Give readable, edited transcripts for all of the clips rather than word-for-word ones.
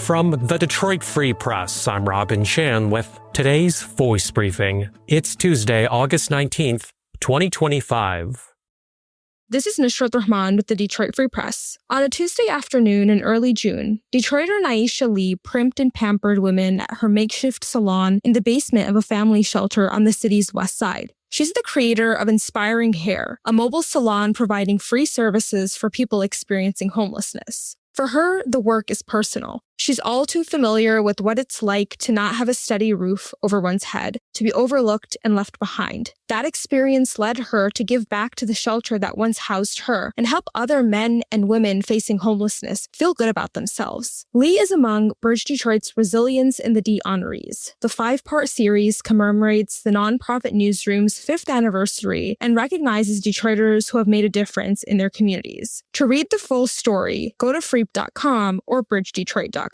From the Detroit Free Press, I'm Robin Chan with today's Voice Briefing. It's Tuesday, August 19th, 2025. This is Nusrat Rahman with the Detroit Free Press. On a Tuesday afternoon in early June, Detroiter Naisha Lee primped and pampered women at her makeshift salon in the basement of a family shelter on the city's west side. She's the creator of Inspiring Hair, a mobile salon providing free services for people experiencing homelessness. For her, the work is personal. She's all too familiar with what it's like to not have a steady roof over one's head, to be overlooked and left behind. That experience led her to give back to the shelter that once housed her and help other men and women facing homelessness feel good about themselves. Lee is among Burge Detroit's Resilience in the D honorees. The 5-part series commemorates the nonprofit newsroom's 5th anniversary and recognizes Detroiters who have made a difference in their communities. To read the full story, go to freep.com or bridgedetroit.com.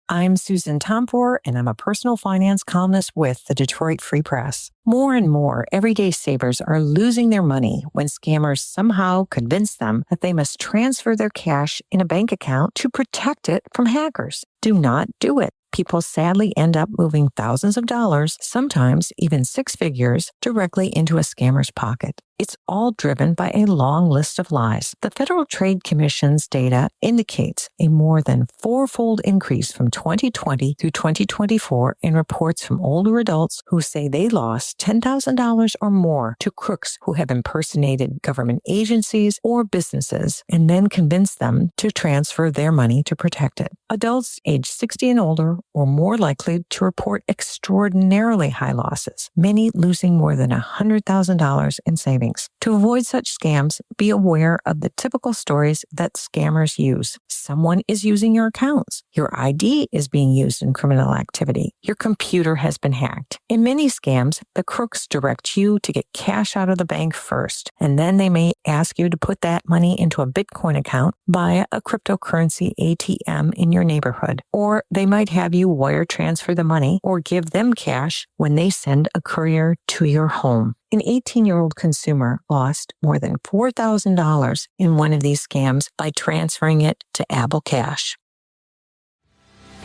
I'm Susan Tomfor, and I'm a personal finance columnist with the Detroit Free Press. More and more everyday savers are losing their money when scammers somehow convince them that they must transfer their cash in a bank account to protect it from hackers. Do not do it. People sadly end up moving thousands of dollars, sometimes even 6 figures, directly into a scammer's pocket. It's all driven by a long list of lies. The Federal Trade Commission's data indicates a more than 4-fold increase from 2020 through 2024 in reports from older adults who say they lost $10,000 or more to crooks who have impersonated government agencies or businesses and then convinced them to transfer their money to protect it. Adults age 60 and older were more likely to report extraordinarily high losses, many losing more than $100,000 in savings. To avoid such scams, be aware of the typical stories that scammers use. Someone is using your accounts. Your ID is being used in criminal activity. Your computer has been hacked. In many scams, the crooks direct you to get cash out of the bank first, and then they may ask you to put that money into a Bitcoin account via a cryptocurrency ATM in your neighborhood. Or they might have you wire transfer the money or give them cash when they send a courier to your home. An 18-year-old consumer lost more than $4,000 in one of these scams by transferring it to Apple Cash.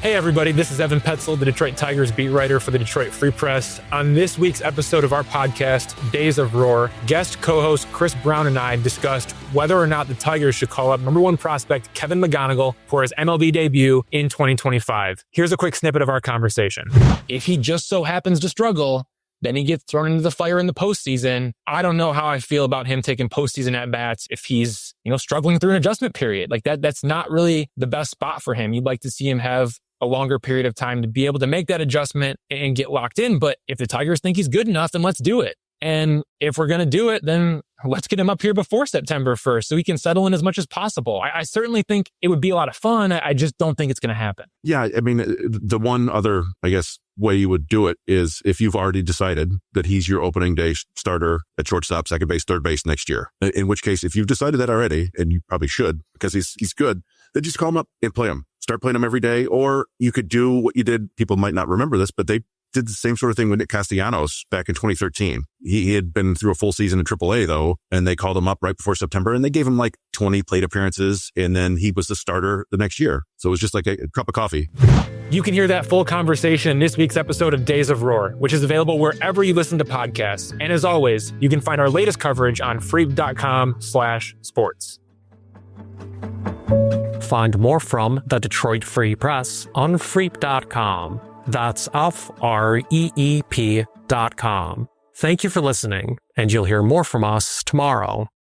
Hey everybody, this is Evan Petzel, the Detroit Tigers beat writer for the Detroit Free Press. On this week's episode of our podcast, Days of Roar, guest co-host Chris Brown and I discussed whether or not the Tigers should call up number 1 prospect Kevin McGonigal for his MLB debut in 2025. Here's a quick snippet of our conversation. If he just so happens to struggle, then he gets thrown into the fire in the postseason. I don't know how I feel about him taking postseason at-bats if he's, struggling through an adjustment period. Like that's not really the best spot for him. You'd like to see him have a longer period of time to be able to make that adjustment and get locked in. But if the Tigers think he's good enough, then let's do it. And if we're going to do it, then let's get him up here before September 1st so he can settle in as much as possible. I certainly think it would be a lot of fun. I just don't think it's going to happen. Yeah, I mean, the one other, way you would do it is if you've already decided that he's your opening day starter at shortstop, second base, third base next year. In which case, if you've decided that already, and you probably should because he's good, then just call him up and play him. Start playing him every day. Or you could do what you did. People might not remember this, but they did the same sort of thing with Nick Castellanos back in 2013. He had been through a full season in AAA though, and they called him up right before September and they gave him 20 plate appearances and then he was the starter the next year. So it was just like a cup of coffee. You can hear that full conversation in this week's episode of Days of Roar, which is available wherever you listen to podcasts. And as always, you can find our latest coverage on freep.com/sports. Find more from the Detroit Free Press on freep.com. That's freep.com. Thank you for listening, and you'll hear more from us tomorrow.